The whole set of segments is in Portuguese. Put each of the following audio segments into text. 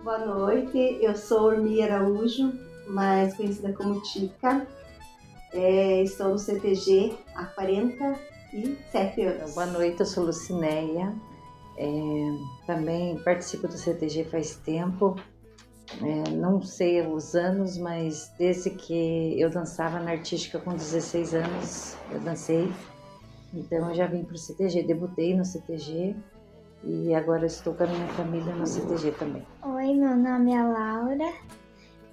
Boa noite, eu sou Ormi Araújo, mais conhecida como Tica. Estou no CTG há 47 anos. Boa noite, eu sou Lucinéia, também participo do CTG faz tempo, não sei os anos, mas desde que eu dançava na artística com 16 anos, eu dancei, então eu já vim para o CTG, debutei no CTG e agora estou com a minha família no CTG também. Oi, meu nome é Laura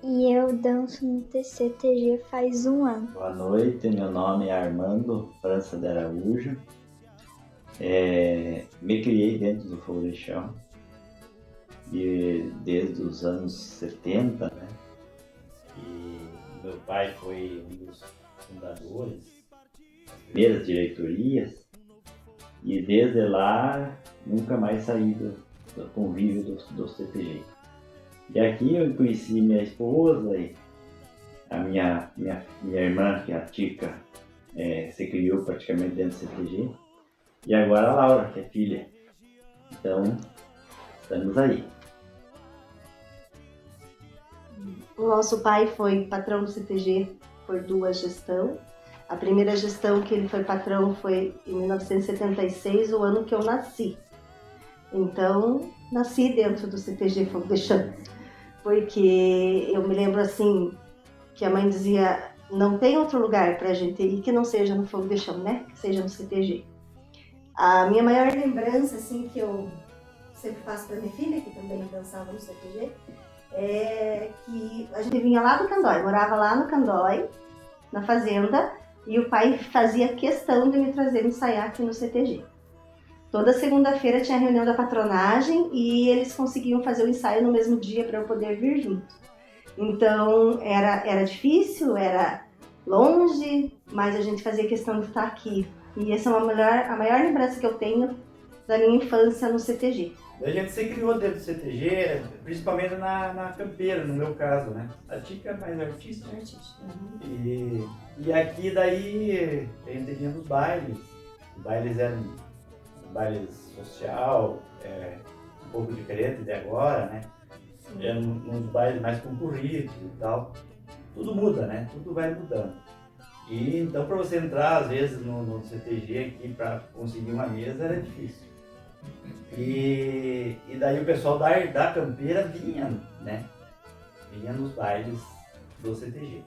e eu danço no CTG faz 1 ano. Boa noite, meu nome é Armando França de Araújo. Me criei dentro do fogo de chão desde os anos 70, né? E meu pai foi um dos fundadores das primeiras diretorias e desde lá nunca mais saí do convívio do CTG. E aqui eu conheci minha esposa e a minha irmã, que é a Tica, se criou praticamente dentro do CTG. E agora a Laura, que é filha. Então, estamos aí. O nosso pai foi patrão do CTG por 2 gestões. A primeira gestão que ele foi patrão foi em 1976, o ano que eu nasci. Então, nasci dentro do CTG Fogo de Chão. Porque eu me lembro assim, que a mãe dizia, não tem outro lugar pra gente ir que não seja no Fogo de Chão, né? Que seja no CTG. A minha maior lembrança, assim, que eu sempre faço pra minha filha, que também dançava no CTG, é que a gente vinha lá do Candói, morava lá no Candói, na fazenda, e o pai fazia questão de me trazer ensaiar aqui no CTG. Toda segunda-feira tinha reunião da patronagem e eles conseguiam fazer o ensaio no mesmo dia para eu poder vir junto. Então era difícil, era longe, mas a gente fazia questão de estar aqui. E essa é a maior lembrança que eu tenho da minha infância no CTG. A gente se criou dentro do CTG, principalmente na campeira, no meu caso, né? A Tica é mais artística. Uhum. E aqui daí a gente vinha nos bailes. Os bailes eram bailes social, um pouco diferente de agora, né? Eram uns bailes mais concorridos e tal. Tudo muda, né? Tudo vai mudando. E então para você entrar às vezes no CTG aqui para conseguir uma mesa era difícil. E daí o pessoal da campeira vinha, né? Vinha nos bailes do CTG.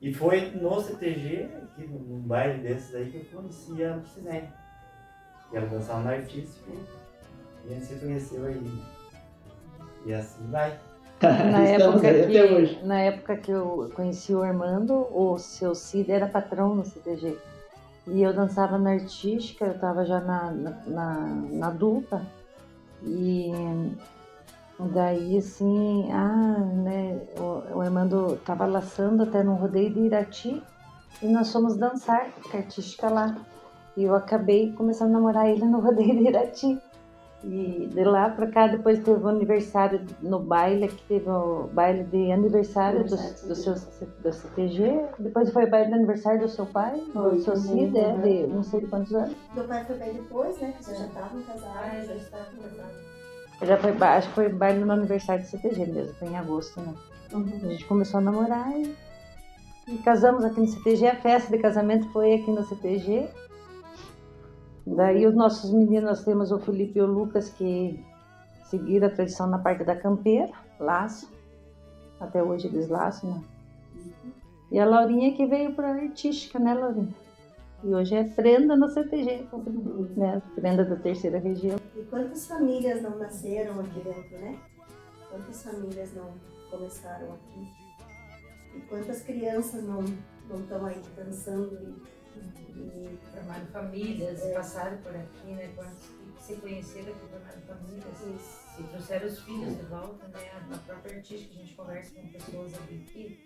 E foi no CTG, aqui num baile desses aí, que eu conheci a Lucinéia. E ela dançava na artística e a gente se conheceu aí, né? E assim vai. Na época que eu conheci o Armando, o seu Cid era patrão no CTG. E eu dançava na artística, eu estava já na adulta. E daí, assim, né, o Armando estava laçando até num rodeio de Irati. E nós fomos dançar, com a artística lá. E eu acabei começando a namorar ele no rodeio de Irati. E de lá pra cá, depois teve o aniversário no baile, que teve o baile de aniversário do CTG. Depois foi o baile de aniversário do seu pai, do seu Cid, de não sei de quantos anos. Meu pai foi bem depois, né? Que vocês já estavam casados, já estavam casados. Acho que foi o baile no aniversário do CTG mesmo, foi em agosto, né? Uhum. A gente começou a namorar e casamos aqui no CTG. A festa de casamento foi aqui no CTG. Daí os nossos meninos, nós temos o Felipe e o Lucas, que seguiram a tradição na parte da campeira, laço. Até hoje eles laçam, né? E a Laurinha que veio para a artística, né, Laurinha? E hoje é prenda no CTG, né? Prenda da 3ª região. E quantas famílias não nasceram aqui dentro, né? Quantas famílias não começaram aqui? E quantas crianças não estão aí dançando e formaram famílias, passaram por aqui, né? Quantos que se conheceram aqui, formaram famílias e trouxeram os filhos de volta, né? Na própria artística, a gente conversa com pessoas aqui.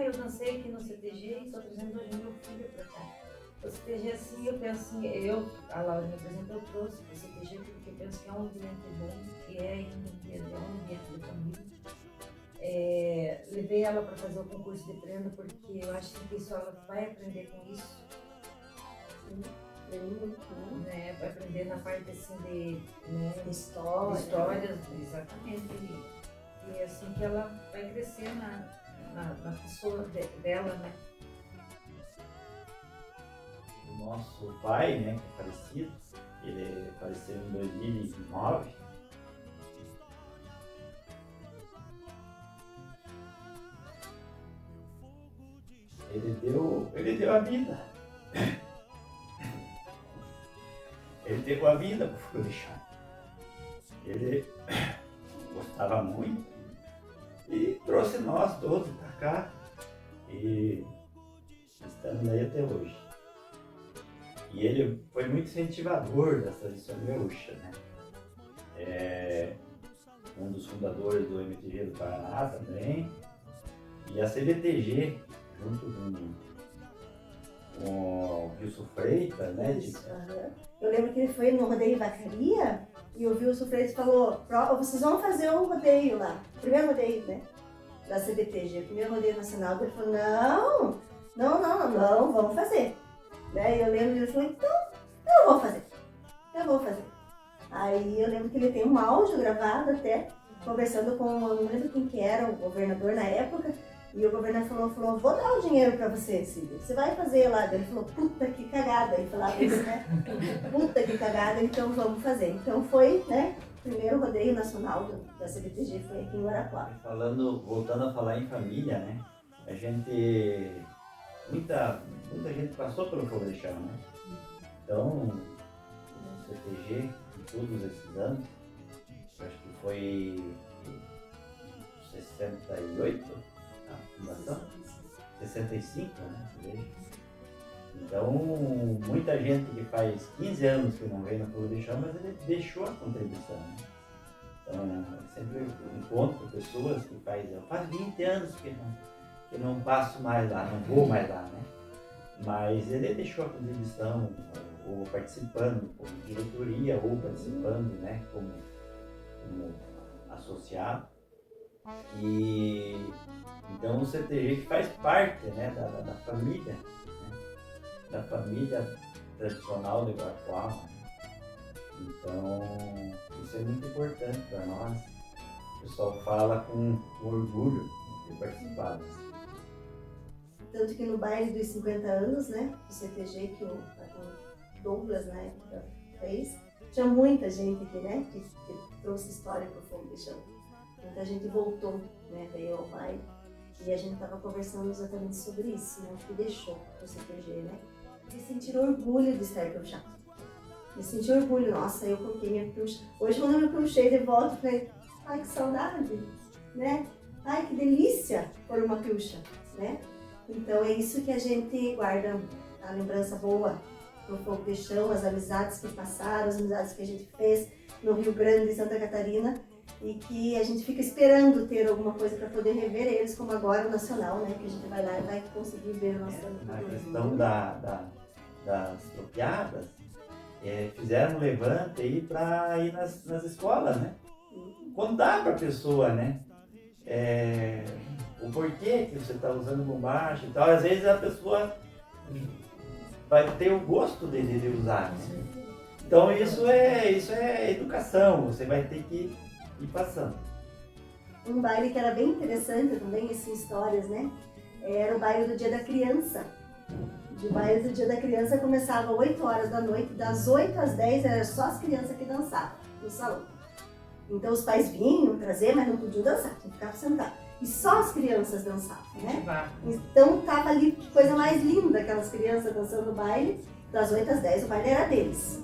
Eu dancei aqui no CTG e estou trazendo hoje meu filho para cá. O CTG, assim, eu penso assim, a Laurinha, por exemplo, eu trouxe para o CTG porque eu penso que é um ambiente bom, que é um ambiente de família. Levei ela para fazer o concurso de prenda porque eu acho que isso ela vai aprender com isso. né? Vai aprender na parte assim de, né, História. histórias, exatamente. E é assim que ela vai crescer na pessoa dela, né? O nosso pai, né, que é falecido, ele faleceu em 2009. Ele deu a vida. Ele deu a vida pro Fogo de Chão. Ele gostava muito e trouxe nós todos para cá e estamos aí até hoje. E ele foi muito incentivador das tradições gaúchas, né? Um dos fundadores do MTG do Paraná também. E a CBTG, junto com o Wilson Freitas, né? Isso, aham. Eu lembro que ele foi no rodeio Vacaria e o Wilson Freitas falou: vocês vão fazer um rodeio lá, o primeiro rodeio, né? Da CBTG, o primeiro rodeio nacional. Ele falou: não, vamos fazer. Né? E eu lembro que ele falou: então, eu vou fazer. Aí eu lembro que ele tem um áudio gravado até, conversando com, não lembro quem que era, o governador na época, e o governador falou: vou dar o dinheiro pra você, Cida, você vai fazer lá. Ele falou: puta que cagada, ele falava isso, né? Puta que cagada, então vamos fazer. Então foi, né, o primeiro rodeio nacional da CBTG foi aqui em Guarapuava. Voltando a falar em família, né? A gente, muita gente passou pelo Fogo de Chão, né? Então, o CTG, em todos esses anos, acho que foi 68, a fundação, 65, né? Então, muita gente que faz 15 anos que não vem no Fogo de Chão, mas ele deixou a contribuição, né? Então, sempre eu encontro pessoas que faz 20 anos que não passo mais lá, não vou mais lá, né? Mas ele deixou a contribuição, ou participando como diretoria, ou participando, né, como associado. E então o CTG que faz parte, né, da família, né, da família tradicional de Guarapuava. Então isso é muito importante para nós. O pessoal fala com orgulho de ter participado. Tanto que no baile dos 50 anos, né, do CTG, que o Douglas na época fez, tinha muita gente aqui, né, que trouxe história para o Fogo de Chão. Muita gente voltou, né, veio ao baile, e a gente estava conversando exatamente sobre isso, né, o que deixou o CTG, né, de sentir orgulho de estar piochado. De sentir orgulho, nossa, eu coloquei minha piocha. Hoje quando eu me piochei de volta, eu falei: ai, que saudade, né, ai, que delícia pôr uma piocha, né. Então é isso que a gente guarda, a lembrança boa do Fogo de Chão, as amizades que passaram, as amizades que a gente fez no Rio Grande e Santa Catarina, e que a gente fica esperando ter alguma coisa para poder rever eles, como agora o Nacional, né? Que a gente vai lá e vai conseguir ver o nosso... Na questão das tropiadas, fizeram um levante aí para ir nas escolas, né? Quando dá para a pessoa, né? O porquê que você está usando bombacha e tal, às vezes a pessoa vai ter o gosto de usar, né? Então isso é educação, você vai ter que ir passando. Um baile que era bem interessante também, essas histórias, né? Era o baile do Dia da Criança. O baile do Dia da Criança começava às 8 horas da noite, das 8 às 10 era só as crianças que dançavam no salão. Então os pais vinham trazer, mas não podiam dançar, tinha que ficar sentado. E só as crianças dançavam, né? Então tava ali, que coisa mais linda, aquelas crianças dançando o baile, das 8 às 10 o baile era deles.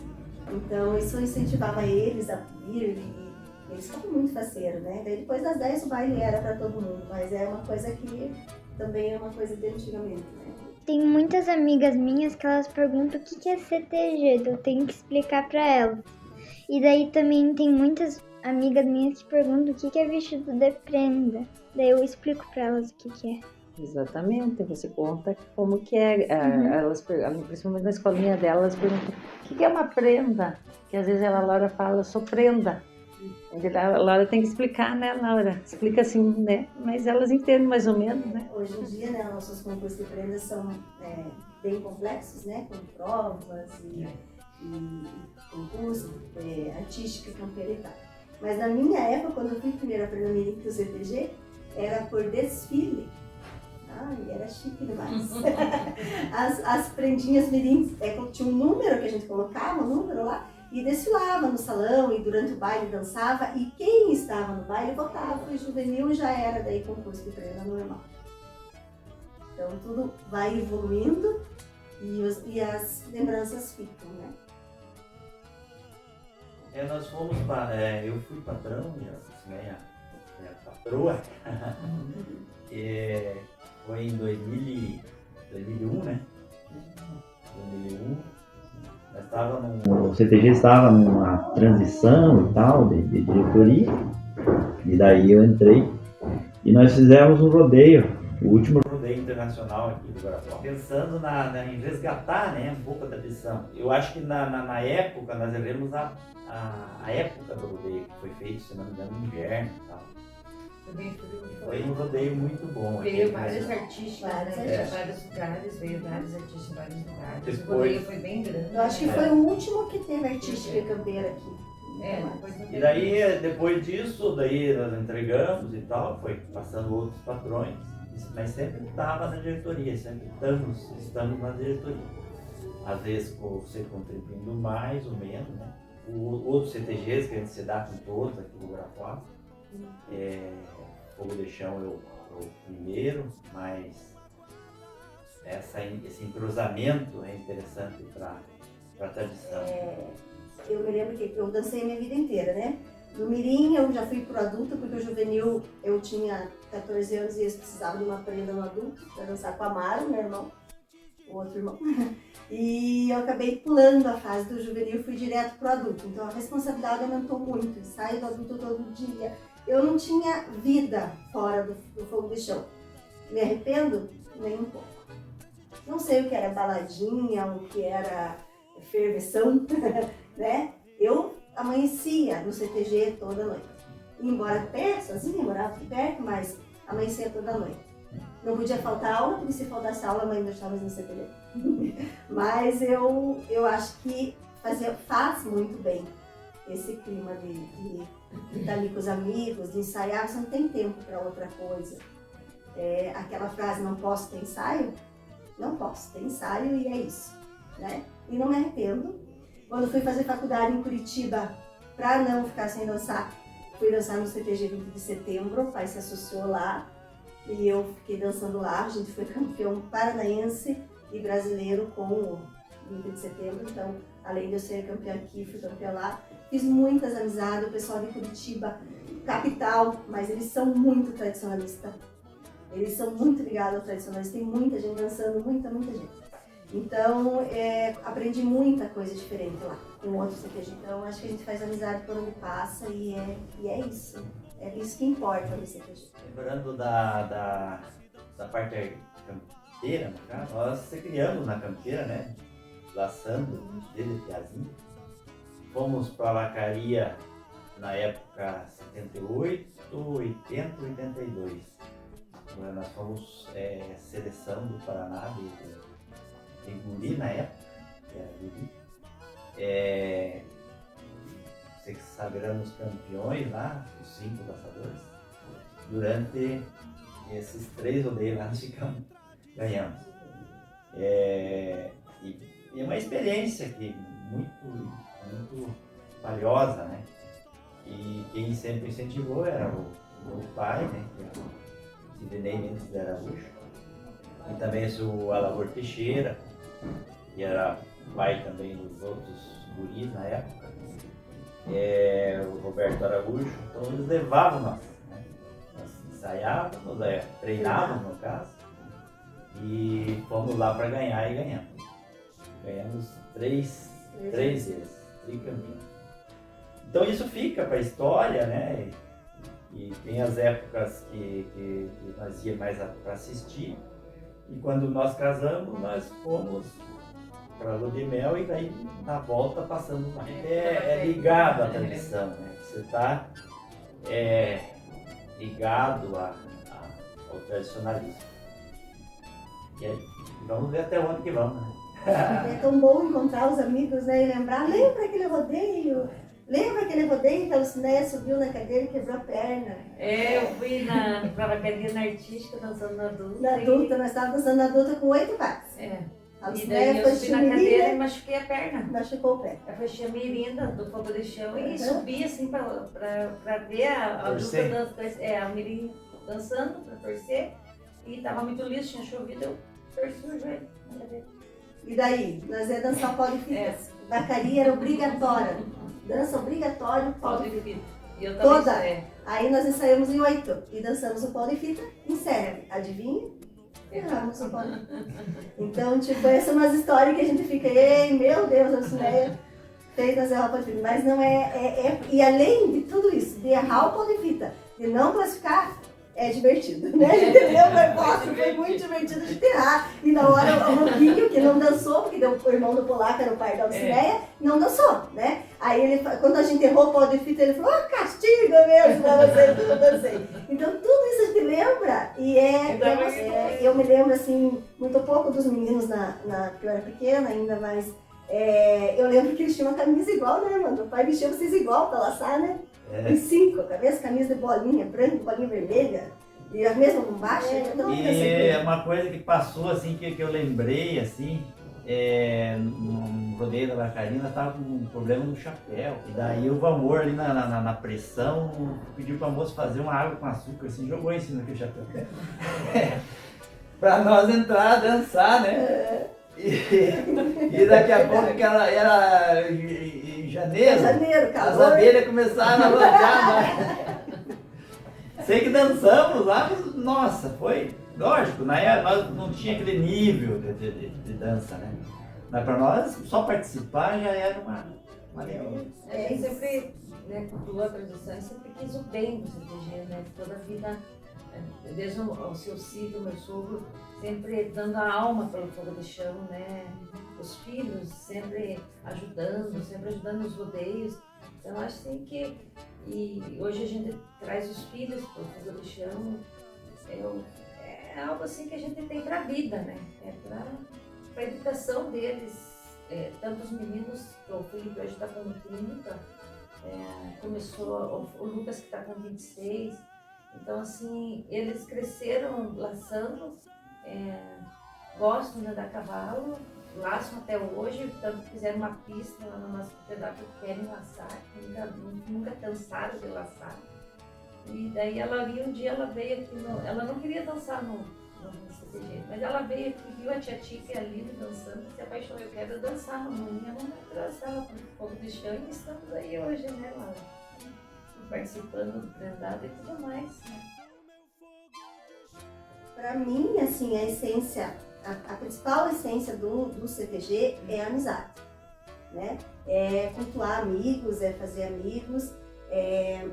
Então isso incentivava eles a vir, e eles ficavam muito faceiros, né? Daí depois das 10 o baile era para todo mundo, mas é uma coisa que também é uma coisa de antigamente, né? Tem muitas amigas minhas que elas perguntam o que é CTG, eu tenho que explicar para elas. E daí também tem muitas amigas minhas que perguntam o que é vestido de prenda. Daí eu explico para elas o que é. Exatamente, você conta como que é. Elas, principalmente na escolinha dela, elas perguntam o que é uma prenda, que às vezes a Laura fala: eu sou prenda. A Laura tem que explicar, né, Laura? Explica assim, né? Mas elas entendem mais ou menos, né? Hoje em dia, né, nossos concursos de prendas são bem complexos, né? Com provas e concurso, artística, campeira e tal. Mas na minha época, quando eu fui primeira para o Mirim do CTG, era por desfile. Ai, era chique demais. As prendinhas mirins, tinha um número que a gente colocava, um número lá, e desfilava no salão e durante o baile dançava, e quem estava no baile votava, e juvenil já era daí concurso de prenda normal. Então tudo vai evoluindo e as lembranças ficam, né? Nós fomos eu fui patrão e minha patroa foi em 2001, né? 2001. Nós estávamos o CTG estava numa transição e tal de diretoria, e daí eu entrei e nós fizemos um rodeio, o último rodeio internacional aqui do Guarapuava, pensando em resgatar, né, um pouco da tradição. Eu acho que na época nós vivemos a época do rodeio, que foi feito, se não me engano, no inverno e tal. Foi um rodeio muito bom. Veio vários artistas, né? Vários lugares, veio vários artistas em vários lugares. O rodeio foi bem grande. Eu acho que foi o último que teve artística e campeira aqui. E daí, depois disso, daí nós entregamos e tal, foi passando outros patrões, mas sempre estava na diretoria, sempre estamos na diretoria. Às vezes você contribuindo mais ou menos, né? Outros CTGs que a gente se dá com todos aqui do Guarapuava. Fogo de Chão é o primeiro, mas esse entrosamento é interessante para a tradição. Eu me lembro que eu dancei a minha vida inteira, né? Do Mirim eu já fui pro adulto, porque o juvenil eu tinha 14 anos e eles precisavam de uma prenda no adulto para dançar com a Amaro, meu irmão, o outro irmão. E eu acabei pulando a fase do juvenil e fui direto pro adulto. Então a responsabilidade aumentou muito, ensaio do adulto todo dia. Eu não tinha vida fora do Fogo de Chão. Me arrependo? Nem um pouco. Não sei o que era baladinha, o que era ferveção, né? Eu amanhecia no CTG toda noite. Ia embora perto, sozinha, morava aqui perto, mas amanhecia toda noite. Não podia faltar aula, porque se faltasse aula a mãe deixava no CTG. Mas eu acho que faz muito bem esse clima de estar ali com os amigos, de ensaiar, você não tem tempo para outra coisa. Aquela frase, não posso ter ensaio? Não posso ter ensaio e é isso, né? E não me arrependo. Quando fui fazer faculdade em Curitiba, para não ficar sem dançar, fui dançar no CTG 20 de setembro, o pai se associou lá e eu fiquei dançando lá. A gente foi campeão paranaense e brasileiro com o 20 de setembro, então além de eu ser campeã aqui, fui campeã lá. Fiz muitas amizades, o pessoal de Curitiba, capital, mas eles são muito tradicionalistas. Eles são muito ligados ao tradicionalismo, tem muita gente dançando, muita gente. Então, aprendi muita coisa diferente lá, com outros CTG. Então, acho que a gente faz amizade por onde passa e é isso. É isso que importa no CTG. Lembrando da parte campeira, no caso, nós se criamos na campeira, né? Laçando, desde Piazinho. Fomos para a Vacaria na época 78, 80, 82. Nós fomos seleção do Paraná de guri na época, que era guri. Se sagramos campeões lá, os 5 dançadores. Durante esses 3 rodeios lá nós ganhamos. E é uma experiência que muito valiosa, né? E quem sempre incentivou era o meu pai, né? Que era o Sidney Mendes de Araújo. E também o Alavor Teixeira, que era pai também dos outros guris na época. O Roberto Araújo. Então eles levavam nós, né? Nós ensaiávamos, treinávamos no caso, e fomos lá para ganhar e ganhamos. Ganhamos 3 vezes, tricampeões. Então isso fica para a história, né? E tem as épocas que nós íamos mais para assistir. E quando nós casamos, nós fomos para a lua de mel e daí na volta passamos lá. É ligado à tradição, né? Você está ligado ao tradicionalismo. E Vamos ver até onde que vamos, né? É tão bom encontrar os amigos, né? E lembrar, lembra aquele rodeio? Lembra aquele rodeio que a Lucinéia subiu na cadeira e quebrou a perna? Eu fui na paraquedismo artística dançando na adulta. Na adulta, nós estávamos dançando na adulta com 8 passos. É. A E Lucinéia daí eu foi subi na cadeira e chimirinha, machuquei a perna. machucou o pé. Eu fui chamirinda do fogo de chão e Uhum. subi assim pra ver a Torcer. adulta a mirim dançando pra torcer. E tava muito liso, tinha chovido, eu torci o joelho na cadeira. E daí? Nós ia dançar polifitas. Vacaria era obrigatória. Dança obrigatória, Pau de polifitas. fita. E eu também Toda. é. Aí nós ensaiamos em 8 e dançamos o polifita em série. Adivinha? Erramos o polifita. Então, tipo, essas são umas histórias que a gente fica, ei, meu Deus, a Lucinéia fez nas errar o polifita. Mas não e além de tudo isso, de errar o polifita, de não classificar, é divertido, né? A gente lembra, nossa, foi muito divertido de errar. E na hora o Luquinho, que não dançou, porque o irmão do Polaco era o pai da Lucinéia, não dançou, né? Aí ele, quando a gente errou o pau de fita, ele falou, castigo mesmo pra vocês, eu não dancei. Então tudo isso a gente lembra e eu me lembro assim, muito pouco dos meninos que eu era pequena ainda, mas eu lembro que eles tinham uma camisa igual, né, mano? O pai vestia vocês igual pra laçar, né? Em 5, camisa de bolinha branca, bolinha vermelha, e a mesma bombacha. E uma coisa que passou, assim, que eu lembrei, assim, no rodeio da Vacarina, tava com um problema no chapéu. E daí o Valmor ali na pressão pediu pra moça fazer uma água com açúcar, assim, jogou em cima daquele chapéu. Pra nós entrar, dançar, né? E daqui a pouco, que era em janeiro, as calor. abelhas começaram a lançar, né? Sei que dançamos lá, mas, nossa, foi lógico, nós não tinha aquele nível de dança, né? Mas para nós, só participar já era uma alegria. A gente sempre, né, cultuou a tradição e sempre quis o bem do CTG, né? Toda a vida, desde o seu Cid, o meu sogro, sempre dando a alma pelo fogo de chão, né? Os filhos sempre ajudando nos rodeios. Então acho assim que hoje a gente traz os filhos para o fogo de chão. É algo assim que a gente tem para a vida, né? É para a educação deles. Tanto os meninos, o Felipe hoje está com 30, começou o Lucas que está com 26. Então assim, eles cresceram laçando. Gostam de andar a cavalo, laçam até hoje, tanto que fizeram uma pista lá no nosso propriedade que querem laçar, nunca cansaram de laçar. E daí um dia ela veio aqui, ela não queria dançar no CTG, mas ela veio aqui, viu a tia Tica e a Lili dançando, se apaixonou, eu quero dançar, mamãe, ela não trouxe ela para o fogo de chão e estamos aí hoje, né, lá, participando do prendado e tudo mais, né? Para mim, assim, a essência, a principal essência do CTG é a amizade, né? É cultuar amigos, é fazer amigos, é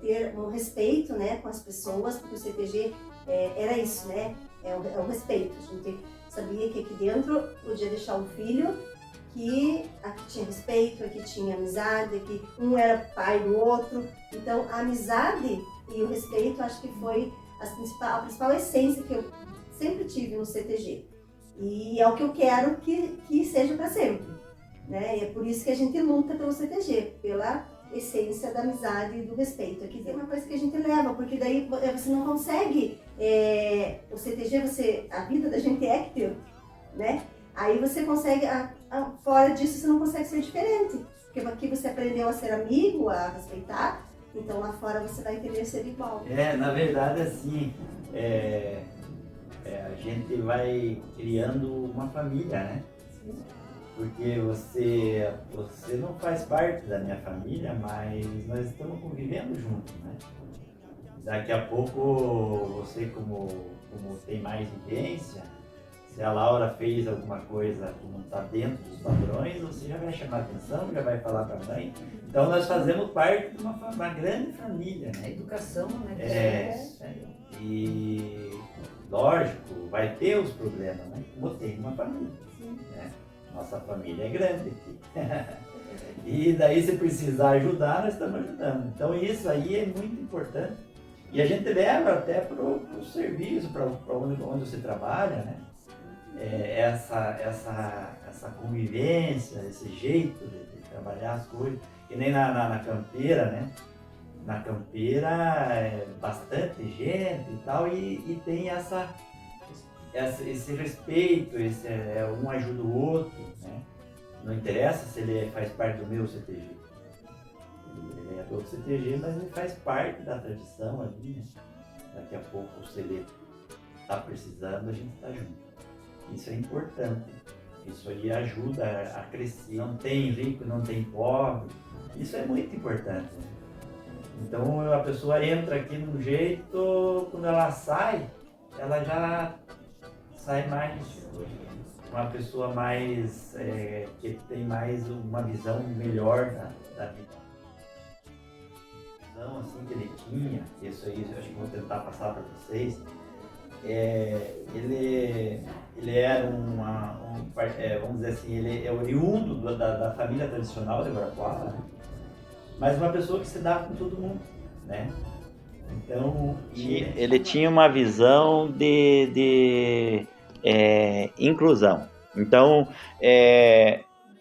ter um respeito, né, com as pessoas, porque o CTG era isso, né? É o respeito. A gente sabia que aqui dentro podia deixar um filho que aqui tinha respeito, aqui tinha amizade, que um era pai do outro. Então, a amizade e o respeito, acho que foi a principal essência que eu sempre tive no CTG. E é o que eu quero que seja para sempre, né? E é por isso que a gente luta pelo CTG, pela essência da amizade e do respeito. Aqui tem uma coisa que a gente leva, porque daí você não consegue... o CTG, a vida da gente é aqui dentro, né? Aí você consegue... fora disso, você não consegue ser diferente. Porque aqui você aprendeu a ser amigo, a respeitar. Então lá fora você vai querer ser igual. Na verdade, assim, a gente vai criando uma família, né? Sim. Porque você não faz parte da minha família, mas nós estamos convivendo juntos, né? Daqui a pouco, você como tem mais vivência, se a Laura fez alguma coisa que não está dentro dos padrões, você já vai chamar atenção, já vai falar para a mãe. Então nós fazemos parte de uma grande família, A né? educação, né? E lógico, vai ter os problemas, né? Como tem uma família. Né? Nossa família é grande aqui. E daí se precisar ajudar, nós estamos ajudando. Então isso aí é muito importante. E a gente leva até para o serviço, para onde você trabalha, né? essa convivência, esse jeito de trabalhar as coisas. E nem na campeira, né? Na campeira é bastante gente e tal, e tem esse respeito, um ajuda o outro, né? Não interessa se ele faz parte do meu CTG. Ele é do outro CTG, mas ele faz parte da tradição ali, né? Daqui a pouco, se ele está precisando, a gente está junto. Isso é importante. Isso aí ajuda a crescer. Não tem rico, não tem pobre. Isso é muito importante. Então a pessoa entra aqui de um jeito, quando ela sai, ela já sai mais uma pessoa mais que tem mais uma visão melhor da vida. A visão assim que ele tinha, isso aí eu acho que vou tentar passar para vocês. Ele era vamos dizer assim, ele é oriundo da família tradicional de Guarapuava, né? Mas uma pessoa que se dá com todo mundo, né? Então, ele tinha uma visão de inclusão. Então,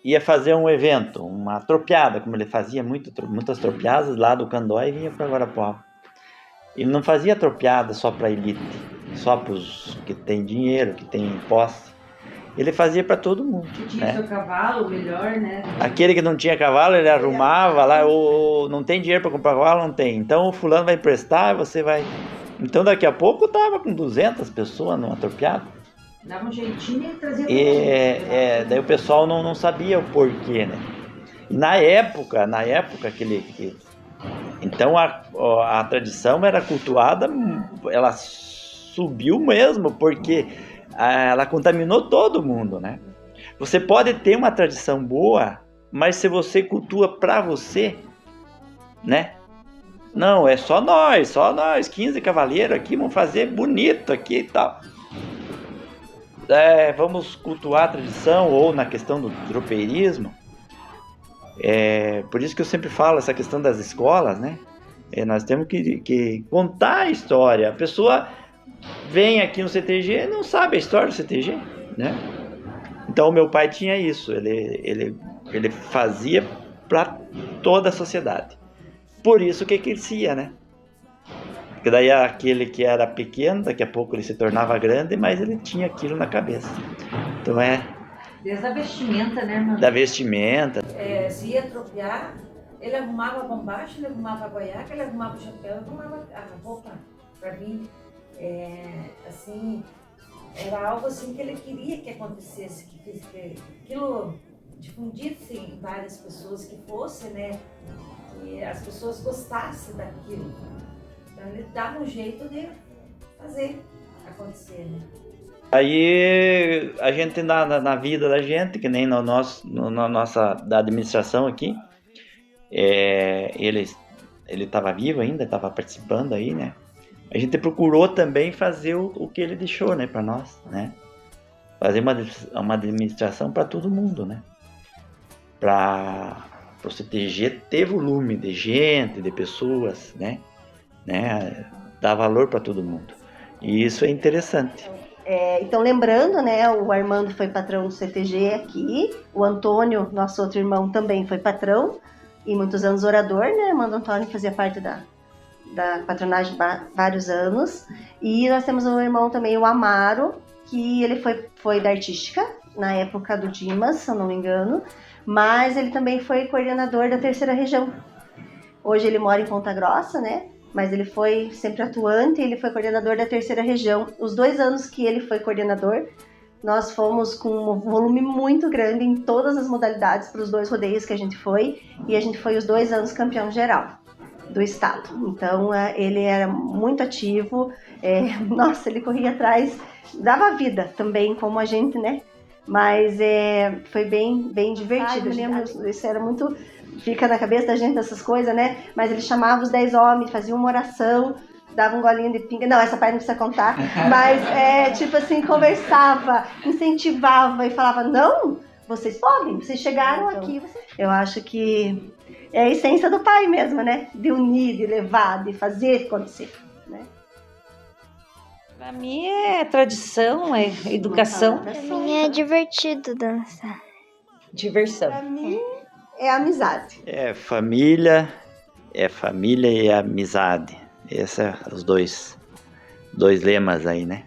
ia fazer um evento, uma tropiada, como ele fazia muitas tropiadas lá do Candói e vinha para Guarapuava. Ele não fazia tropiada só para a elite, só para os que têm dinheiro, que têm posse. Ele fazia para todo mundo. Que tinha seu cavalo, melhor, né? Aquele que não tinha cavalo, ele arrumava lá, não tem dinheiro para comprar cavalo, não tem. Então o fulano vai emprestar, você vai... Então daqui a pouco eu tava com 200 pessoas numa tropiada. Dava um jeitinho e ele trazia daí o pessoal não sabia o porquê, né? E na época então a tradição era cultuada, ela subiu mesmo, porque ela contaminou todo mundo, né? Você pode ter uma tradição boa, mas se você cultua pra você, né? Não, é só nós, 15 cavaleiros aqui, vamos fazer bonito aqui e tal. Vamos cultuar a tradição, ou na questão do tropeirismo. Por isso que eu sempre falo essa questão das escolas, né? Nós temos que contar a história. A pessoa vem aqui no CTG e não sabe a história do CTG, né? Então o meu pai tinha isso, ele fazia para toda a sociedade. Por isso que crescia, né? Porque daí aquele que era pequeno, daqui a pouco ele se tornava grande, mas ele tinha aquilo na cabeça. Então desde a vestimenta, né, irmã? Da vestimenta. Se ia tropear, ele arrumava a bombacha, ele arrumava a goiaca, ele arrumava o chapéu, ele arrumava a roupa para mim. Assim, era algo assim que ele queria que acontecesse, que aquilo difundisse em várias pessoas, que fosse, né, que as pessoas gostassem daquilo. Então ele dava um jeito de fazer acontecer, né? Aí a gente na vida da gente, que nem na nossa da administração aqui, ele estava vivo ainda, estava participando aí, né? A gente procurou também fazer o que ele deixou, né, para nós, né? Fazer uma administração para todo mundo, né? Para o CTG ter volume de gente, de pessoas, né? Dar valor para todo mundo. E isso é interessante. Então, lembrando, né, o Armando foi patrão do CTG aqui, o Antônio, nosso outro irmão, também foi patrão, e muitos anos orador, né? Armando Antônio fazia parte da patronagem vários anos. E nós temos um irmão também, o Amaro, que ele foi da artística na época do Dimas, se eu não me engano, mas ele também foi coordenador da terceira região. Hoje ele mora em Ponta Grossa, né? Mas ele foi sempre atuante e ele foi coordenador da terceira região. Os 2 anos que ele foi coordenador, nós fomos com um volume muito grande em todas as modalidades para os 2 rodeios que a gente foi, e a gente foi os 2 anos campeão geral do estado. Então ele era muito ativo, nossa, ele corria atrás, dava vida também como a gente, né? Mas foi bem divertido. Isso era muito, fica na cabeça da gente essas coisas, né? Mas ele chamava os 10 homens, fazia uma oração, dava um golinho de pinga, não, essa parte não precisa contar, mas tipo assim, conversava, incentivava e falava, não, vocês podem, vocês chegaram aqui. Eu acho que é a essência do pai mesmo, né? De unir, de levar, de fazer acontecer, né? Pra mim é tradição, é educação, Pra mim é divertido dançar. diversão. Pra mim é amizade. É família e amizade. Esses são os dois lemas aí, né?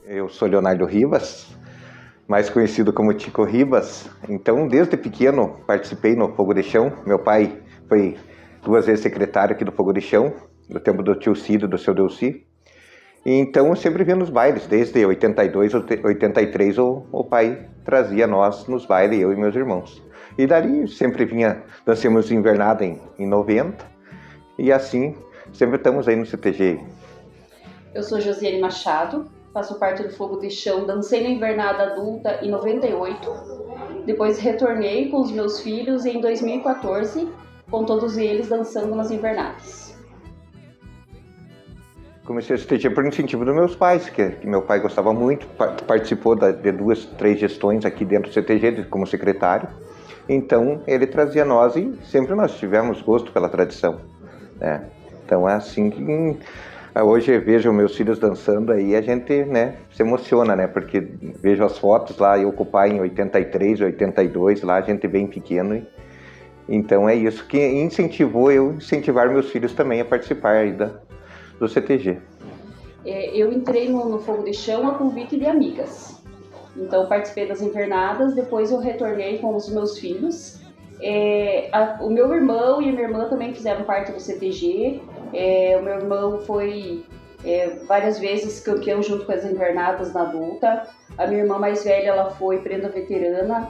Eu sou Leonardo Ribas, mais conhecido como Tico Ribas. Então, desde pequeno, participei no Fogo de Chão. Meu pai foi 2 vezes secretário aqui do Fogo de Chão, no tempo do tio Ciro e do seu Delci. Então, eu sempre via nos bailes. Desde 82, 83, o pai trazia nós nos bailes, eu e meus irmãos. E dali sempre vinha, dancemos invernada em 90. E assim, sempre estamos aí no CTG. Eu sou Josiane Machado, faço parte do Fogo de Chão, dancei na invernada adulta em 98. Depois retornei com os meus filhos em 2014, com todos eles dançando nas invernadas. Comecei a CTG por incentivo dos meus pais, que meu pai gostava muito, participou de 2, 3 gestões aqui dentro do CTG como secretário. Então ele trazia nós e sempre nós tivemos gosto pela tradição, né? Então é assim que hoje eu vejo meus filhos dançando aí, a gente, né, se emociona, né? Porque vejo as fotos lá, eu com o pai em 83, 82, lá a gente bem pequeno. Então é isso que incentivou eu incentivar meus filhos também a participar aí do CTG. Eu entrei no Fogo de Chão a convite de amigas. Então participei das invernadas, depois eu retornei com os meus filhos. O meu irmão e a minha irmã também fizeram parte do CTG. O meu irmão foi várias vezes campeão junto com as invernadas na adulta. A minha irmã mais velha, ela foi prenda veterana.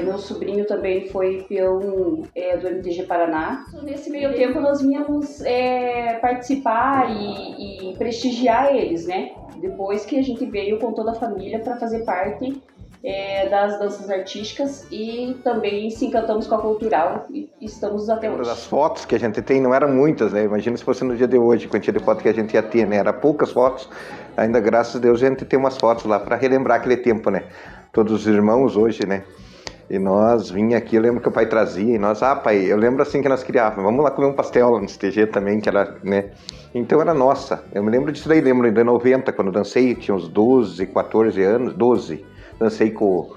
Meu sobrinho também foi peão do MTG Paraná. Nesse meio tempo nós vínhamos participar e prestigiar eles, né? Depois que a gente veio com toda a família para fazer parte das danças artísticas e também se encantamos com a cultural e estamos até hoje. As fotos que a gente tem não eram muitas, né? Imagina se fosse no dia de hoje, a quantidade de fotos que a gente ia ter, né? Era poucas fotos, ainda graças a Deus a gente tem umas fotos lá para relembrar aquele tempo, né? Todos os irmãos hoje, né? E nós vinha aqui, eu lembro que o pai trazia, e nós, pai, eu lembro assim que nós criávamos, vamos lá comer um pastel lá no CTG também, que era, né? Então era nossa, eu me lembro disso daí, lembro de 90, quando dancei, tinha uns 12, 14 anos, 12, dancei com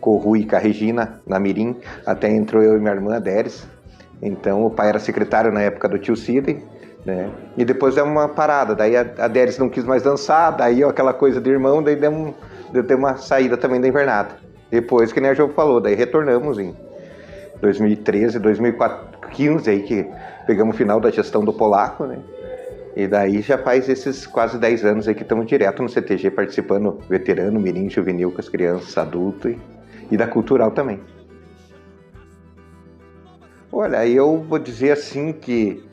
o Rui e com a Regina, na Mirim, até entrou eu e minha irmã, a Deres. Então o pai era secretário na época do tio Cid, né? E depois deu uma parada, daí a Deres não quis mais dançar, daí aquela coisa de irmão, daí deu uma saída também da invernada. Depois, que nem a João falou, daí retornamos em 2013, 2015, aí que pegamos o final da gestão do Polaco, né? E daí já faz esses quase 10 anos aí que estamos direto no CTG, participando veterano, mirim, juvenil com as crianças, adulto e da cultural também. Olha, eu vou dizer assim que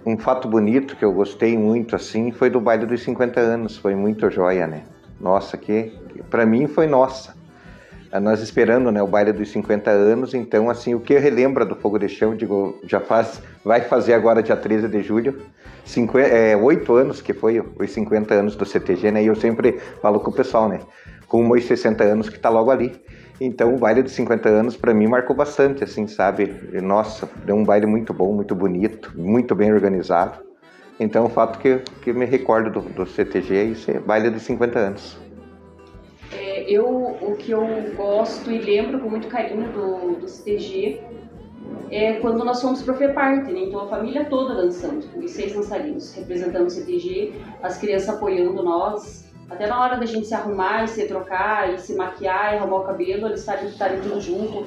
um fato bonito que eu gostei muito assim foi do baile dos 50 anos, foi muito joia, né? Nossa, que pra mim foi nossa. Nós esperando, né, o baile dos 50 anos, então assim, o que eu relembro do Fogo de Chão, digo, vai fazer agora dia 13 de julho, 8 anos que foi os 50 anos do CTG, né, e eu sempre falo com o pessoal, né, com os 60 anos que tá logo ali. Então o baile dos 50 anos para mim marcou bastante, assim, sabe, e, nossa, deu um baile muito bom, muito bonito, muito bem organizado. Então o fato que me recordo do CTG é esse baile dos 50 anos. O que eu gosto e lembro com muito carinho do CTG é quando nós fomos para o parte, né? Então a família toda dançando, os 6 dançarinos representando o CTG, as crianças apoiando nós, até na hora da gente se arrumar e se trocar e se maquiar e arrumar o cabelo, eles estarem tudo junto,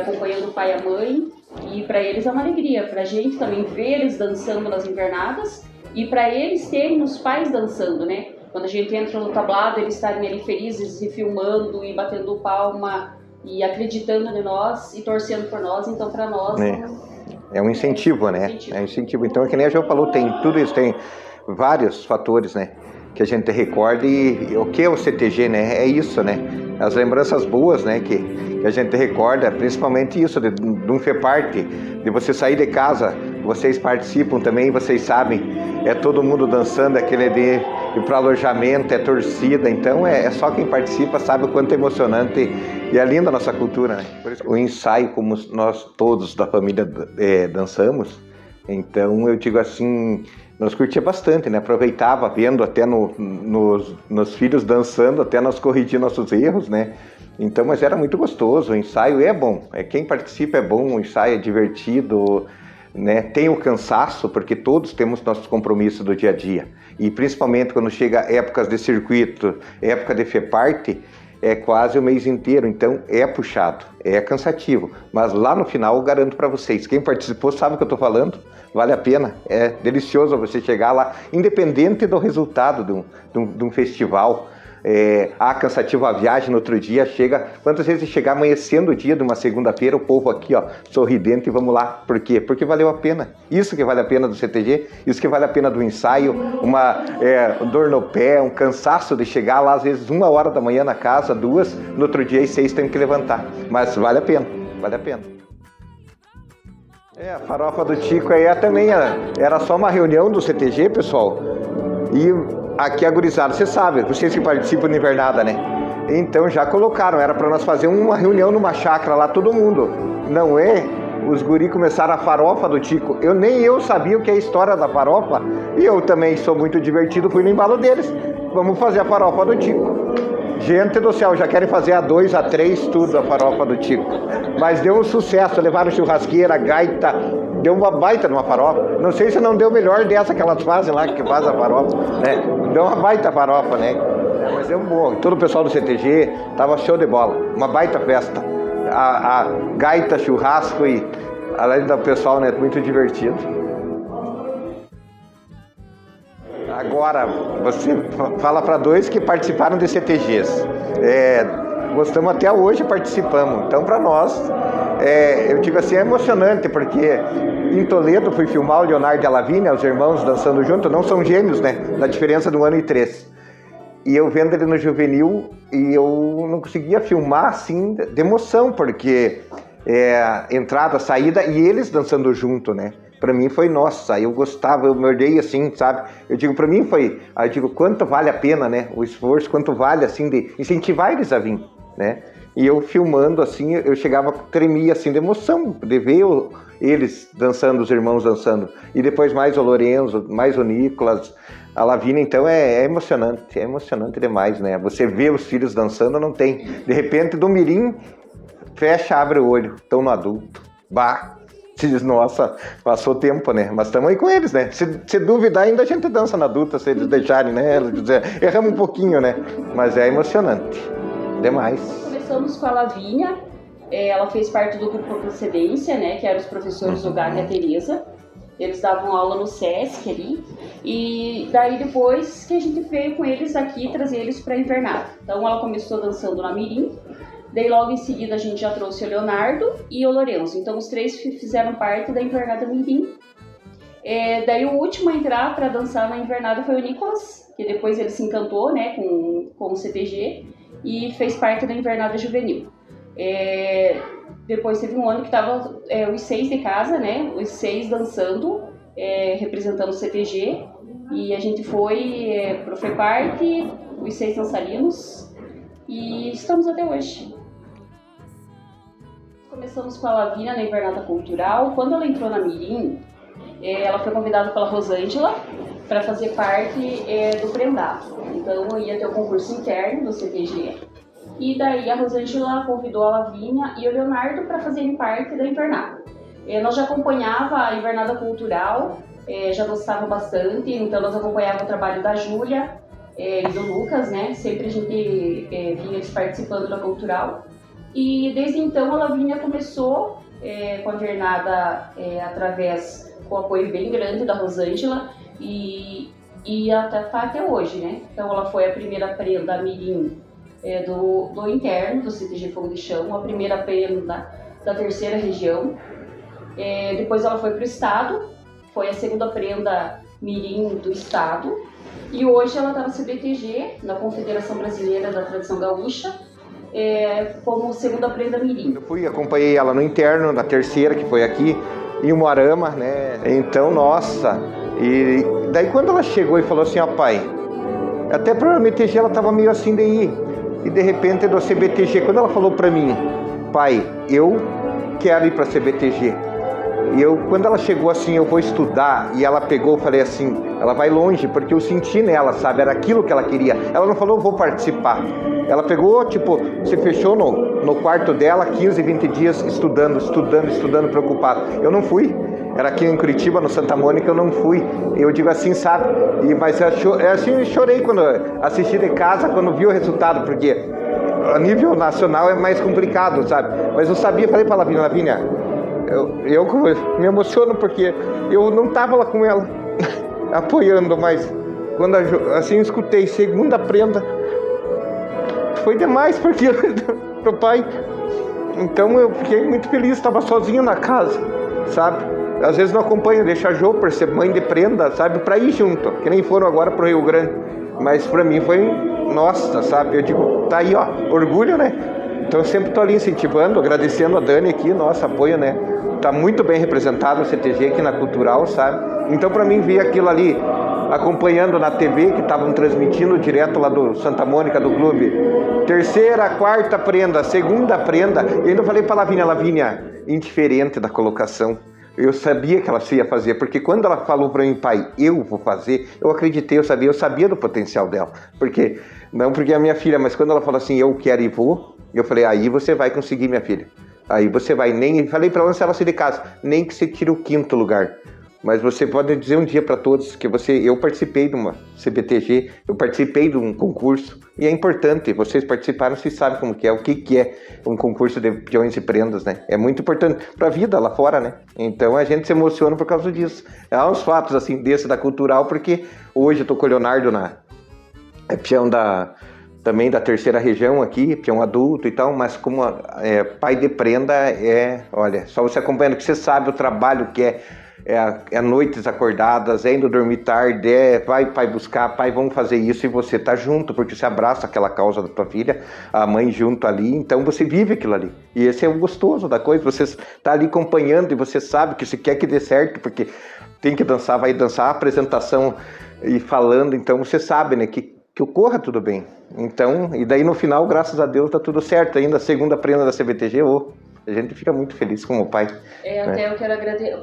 acompanhando o pai e a mãe, e para eles é uma alegria, para a gente também ver eles dançando nas invernadas e para eles terem os pais dançando, né? Quando a gente entra no tablado, eles estarem ali felizes, se filmando e batendo palma e acreditando em nós e torcendo por nós, então para nós... É um incentivo, né? É um incentivo. Então, é que nem a Jo falou, tem tudo isso, tem vários fatores, né? Que a gente recorda e o que é o CTG, né? É isso, né? As lembranças boas, né? Que a gente recorda, principalmente isso, de um FEPARTE, de você sair de casa, vocês participam também, vocês sabem, é todo mundo dançando, aquele de ir para alojamento, é torcida, então é só quem participa sabe o quanto é emocionante E é linda a nossa cultura, né? Por isso, o ensaio, como nós todos da família dançamos, então eu digo assim, nós curtia bastante, né? Aproveitava vendo até nos filhos dançando, até nós corrigir nossos erros, né? Então, mas era muito gostoso, o ensaio é bom, quem participa é bom, o ensaio é divertido, né? Tem o cansaço, porque todos temos nossos compromissos do dia a dia, e principalmente quando chega épocas de circuito, época de FEPARTE, é quase o mês inteiro, então é puxado, é cansativo, mas lá no final eu garanto para vocês, quem participou sabe o que eu estou falando, vale a pena, é delicioso você chegar lá, independente do resultado de um festival. Cansativo a viagem no outro dia, quantas vezes chegar amanhecendo o dia de uma segunda-feira, o povo aqui, ó, sorridente, e vamos lá. Por quê? Porque valeu a pena. Isso que vale a pena do CTG, isso que vale a pena do ensaio, uma dor no pé, um cansaço de chegar lá, às vezes 1h da manhã na casa, 2, no outro dia às 6 tem que levantar. Mas vale a pena, vale a pena. A farofa do Tico aí também era só uma reunião do CTG, pessoal. E aqui a gurizada, você sabe, vocês que participam da invernada, né? Então já colocaram, era para nós fazer uma reunião numa chácara lá, todo mundo. Não é? Os guri começaram a farofa do Tico. Nem eu sabia o que é a história da farofa. E eu também sou muito divertido, fui no embalo deles. Vamos fazer a farofa do Tico. Gente do céu, já querem fazer a 2, a 3, tudo a farofa do Tico. Mas deu um sucesso, levaram churrasqueira, gaita, deu uma baita numa farofa. Não sei se não deu melhor dessa que elas fazem lá, que faz a farofa, né? Deu uma baita farofa, né? Mas deu bom. Todo o pessoal do CTG tava show de bola. Uma baita festa. A gaita, churrasco e além do pessoal, né? Muito divertido. Agora, você fala para 2 que participaram de CTGs. Gostamos até hoje, participamos. Então, para nós, eu digo assim, é emocionante, porque em Toledo fui filmar o Leonardo e a Lavínia, os irmãos dançando junto, não são gêmeos, né? Na diferença de 1 ano e 3. E eu vendo ele no juvenil, e eu não conseguia filmar assim de emoção, porque entrada, saída, e eles dançando junto, né? Pra mim foi, nossa, eu gostava, eu me ordei assim, sabe? Eu digo, pra mim foi, eu digo, quanto vale a pena, né? O esforço, quanto vale, assim, de incentivar eles a vir, né? E eu filmando, assim, eu chegava, tremia, assim, de emoção, de ver eles dançando, os irmãos dançando. E depois mais o Lorenzo, mais o Nicolas, a Lavínia, então é emocionante demais, né? Você vê os filhos dançando, não tem. De repente, do mirim, fecha, abre o olho, estão no adulto. Bah! Se diz, nossa, passou tempo, né? Mas estamos aí com eles, né? Se duvidar, ainda a gente dança na adulta, se eles deixarem, né? Erramos um pouquinho, né? Mas é emocionante. Demais. Começamos com a Lavínia. Ela fez parte do grupo Procedência, né? Que eram os professores Ogar e a Tereza. Eles davam aula no SESC ali. E daí depois que a gente veio com eles aqui, trazer eles para a invernada. Então ela começou dançando na mirim. Daí logo em seguida a gente já trouxe o Leonardo e o Lorenzo. Então os 3 fizeram parte da invernada mirim. Daí o último a entrar para dançar na invernada foi o Nicolas, que depois ele se encantou, né, com o CTG e fez parte da invernada juvenil. Depois teve um ano que estava os 6 de casa, né, os 6 dançando, representando o CTG. E a gente foi pro FEPARTE, os 6 dançarinos, e estamos até hoje. Começamos com a Lavínia na invernada cultural. Quando ela entrou na mirim, ela foi convidada pela Rosângela para fazer parte do prendado. Então ia ter o concurso interno do CTG. E daí a Rosângela convidou a Lavínia e o Leonardo para fazerem parte da invernada. Nós já acompanhava a invernada cultural, já gostava bastante, então nós acompanhávamos o trabalho da Júlia e do Lucas, né? Sempre a gente via eles participando da cultural. E desde então a Lavínia começou com a invernada através com o apoio bem grande da Rosângela e até hoje, né? Então ela foi a primeira prenda mirim do interno, do CTG Fogo de Chão, a primeira prenda da terceira região. Depois ela foi para o estado, foi a segunda prenda mirim do estado. E hoje ela está no CBTG, na Confederação Brasileira da Tradição Gaúcha, como segunda prenda mirim. Eu acompanhei ela no interno, na terceira, que foi aqui, em Umuarama, né? Então, nossa, e daí quando ela chegou e falou assim, ó pai, até para o MTG ela estava meio assim de ir, E de repente do CBTG, quando ela falou para mim, pai, eu quero ir para CBTG. E quando ela chegou assim, eu vou estudar, e ela pegou, eu falei assim, ela vai longe, porque eu senti nela, sabe, era aquilo que ela queria. Ela não falou, vou participar. Ela pegou, tipo, se fechou no quarto dela, 15, 20 dias, estudando, preocupada. Eu não fui. Era aqui em Curitiba, no Santa Mônica, eu não fui. Eu digo assim, sabe, mas eu chorei quando assisti de casa, quando vi o resultado, porque a nível nacional é mais complicado, sabe. Mas eu sabia, falei para a Lavínia, eu me emociono porque eu não estava lá com ela apoiando, mas quando assim eu escutei segunda prenda, foi demais porque pro pai. Então eu fiquei muito feliz, estava sozinho na casa, sabe? Às vezes não acompanho, deixa a Jo por ser mãe de prenda, sabe? Para ir junto, que nem foram agora pro Rio Grande, mas para mim foi nossa, sabe? Eu digo, tá aí, ó, orgulho, né? Então eu sempre tô ali incentivando, agradecendo a Dani aqui, nosso apoio, né? Tá muito bem representado o CTG aqui na Cultural, sabe? Então para mim ver aquilo ali, acompanhando na TV, que estavam transmitindo direto lá do Santa Mônica, do clube, terceira, quarta prenda, segunda prenda, e ainda falei para Lavínia, indiferente da colocação, eu sabia que ela se ia fazer, porque quando ela falou para mim, pai, eu vou fazer, eu acreditei, eu sabia do potencial dela, porque, não porque é a minha filha, mas quando ela falou assim, eu quero e vou, eu falei, aí você vai conseguir, minha filha. Aí você vai, nem falei para ela se ela sair de casa, nem que você tire o 5º lugar. Mas você pode dizer um dia para todos que eu participei de uma CBTG, eu participei de um concurso, e é importante, vocês participaram, vocês sabem como que é, o que é um concurso de peões e prendas, né? É muito importante para a vida lá fora, né? Então a gente se emociona por causa disso. Há uns fatos assim desse da Cultural, porque hoje eu tô com o Leonardo é peão também da terceira região aqui, peão adulto e tal, mas como pai de prenda olha, só você acompanhando que você sabe o trabalho que é noites acordadas, indo dormir tarde, vai pai buscar, pai vamos fazer isso, e você tá junto, porque você abraça aquela causa da tua filha, a mãe junto ali, então você vive aquilo ali, e esse é o gostoso da coisa, você tá ali acompanhando e você sabe que se quer que dê certo, porque tem que dançar, vai dançar a apresentação e falando, então você sabe, né, que ocorra tudo bem. Então, e daí no final, graças a Deus, tá tudo certo. Ainda a segunda prenda da CBTG, a gente fica muito feliz como pai. Até eu quero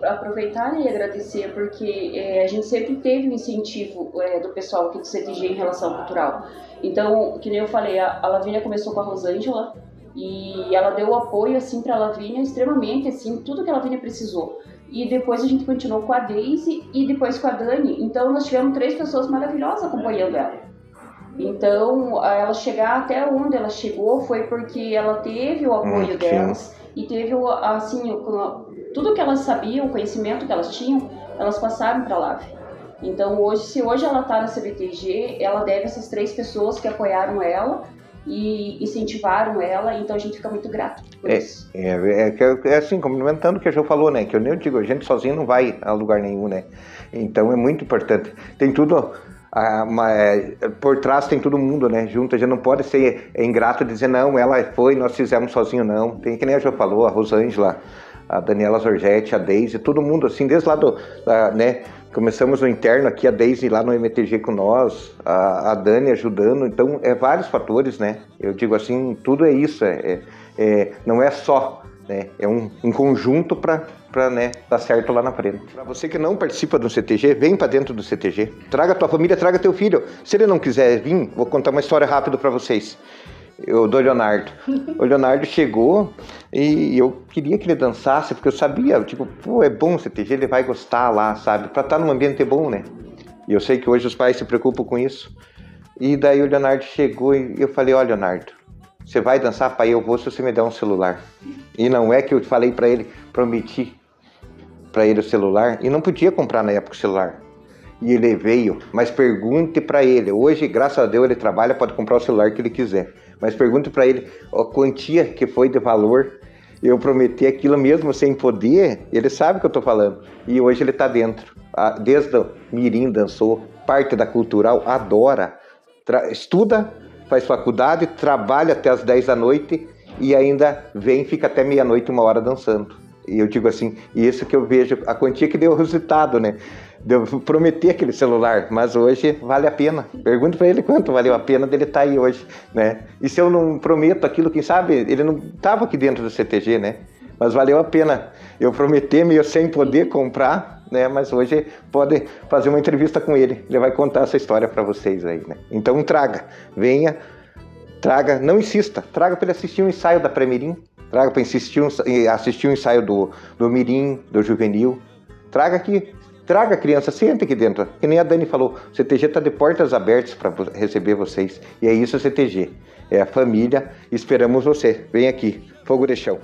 aproveitar e agradecer, porque a gente sempre teve um incentivo do pessoal aqui do CTG em relação ao cultural. Então, que nem eu falei, a Lavínia começou com a Rosângela, e ela deu o apoio, assim, pra Lavínia, extremamente, assim, tudo que a Lavínia precisou. E depois a gente continuou com a Daisy e depois com a Dani. Então, nós tivemos 3 pessoas maravilhosas acompanhando ela. Então, ela chegar até onde ela chegou foi porque ela teve o apoio delas e teve, assim, tudo que elas sabiam, o conhecimento que elas tinham, elas passaram para lá. Então, se hoje ela está na CBTG, ela deve a essas 3 pessoas que apoiaram ela e incentivaram ela, então a gente fica muito grato por isso. É assim, complementando o que a Jo falou, né, que eu digo, a gente sozinho não vai a lugar nenhum, né, então é muito importante, tem tudo... por trás tem todo mundo, né, junto, a gente não pode ser ingrato e dizer, não, ela foi, nós fizemos sozinho, não, tem que nem a Jo falou, a Rosângela, a Daniela Zorgetti, a Deise, todo mundo, assim, desde lá né, começamos no interno aqui, a Deise lá no MTG com nós, a Dani ajudando, então vários fatores, né, eu digo assim, tudo é isso, não é só, né, é um conjunto para né, dar certo lá na frente. Para você que não participa do CTG, vem para dentro do CTG. Traga tua família, traga teu filho. Se ele não quiser vir, vou contar uma história rápida para vocês. Do Leonardo. O Leonardo chegou e eu queria que ele dançasse, porque eu sabia, tipo, é bom o CTG, ele vai gostar lá, sabe? Para estar num ambiente bom, né? E eu sei que hoje os pais se preocupam com isso. E daí o Leonardo chegou e eu falei, ó, Leonardo, você vai dançar? Pai, eu vou se você me der um celular. E não é que eu falei para ele, prometi para ele o celular, e não podia comprar na época o celular. E ele veio, mas pergunte para ele, hoje, graças a Deus, ele trabalha, pode comprar o celular que ele quiser, mas pergunte para ele a quantia que foi de valor, eu prometi aquilo mesmo sem poder, ele sabe o que eu estou falando, e hoje ele está dentro, desde o Mirim dançou, parte da Cultural, adora, estuda, faz faculdade, trabalha até as 10 da noite, e ainda vem, fica até meia-noite, 1 hora dançando. E eu digo assim, e isso que eu vejo, a quantia que deu o resultado, né? Eu prometi aquele celular, mas hoje vale a pena. Pergunto para ele quanto valeu a pena dele estar aí hoje, né? E se eu não prometo aquilo, quem sabe, ele não estava aqui dentro do CTG, né? Mas valeu a pena eu prometer, meio sem poder comprar, né? Mas hoje pode fazer uma entrevista com ele. Ele vai contar essa história para vocês aí, né? Então traga, venha, traga, não insista, traga para ele assistir um ensaio da Pré-Mirim, traga para assistir um ensaio do Mirim, do Juvenil, traga aqui. Traga a criança, senta aqui dentro. Que nem a Dani falou, o CTG está de portas abertas para receber vocês. E é isso o CTG. É a família, esperamos você. Vem aqui, Fogo de Chão.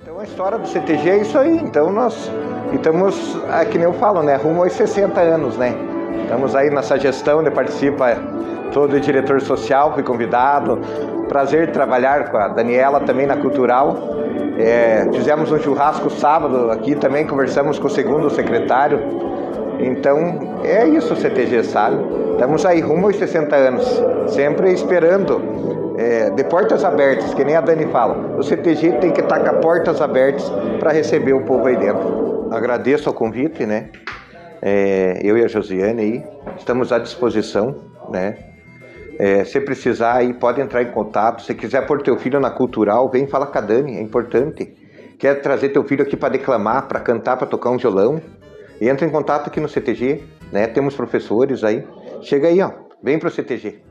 Então a história do CTG é isso aí. Então nós estamos, que nem eu falo, né? Rumo aos 60 anos, né? Estamos aí nessa gestão, onde participa todo o diretor social, fui convidado. Prazer trabalhar com a Daniela também na Cultural. Fizemos um churrasco sábado aqui também, conversamos com o segundo secretário. Então, é isso o CTG, sabe? Estamos aí, rumo aos 60 anos, sempre esperando, de portas abertas, que nem a Dani fala. O CTG tem que estar com portas abertas para receber o povo aí dentro. Agradeço ao convite, né? Eu e a Josiane aí, estamos à disposição, né? Se precisar aí, pode entrar em contato. Se quiser pôr teu filho na Cultural, vem falar com a Dani, é importante. Quer trazer teu filho aqui para declamar, para cantar, para tocar um violão? Entra em contato aqui no CTG, né? Temos professores aí. Chega aí, ó, vem pro CTG.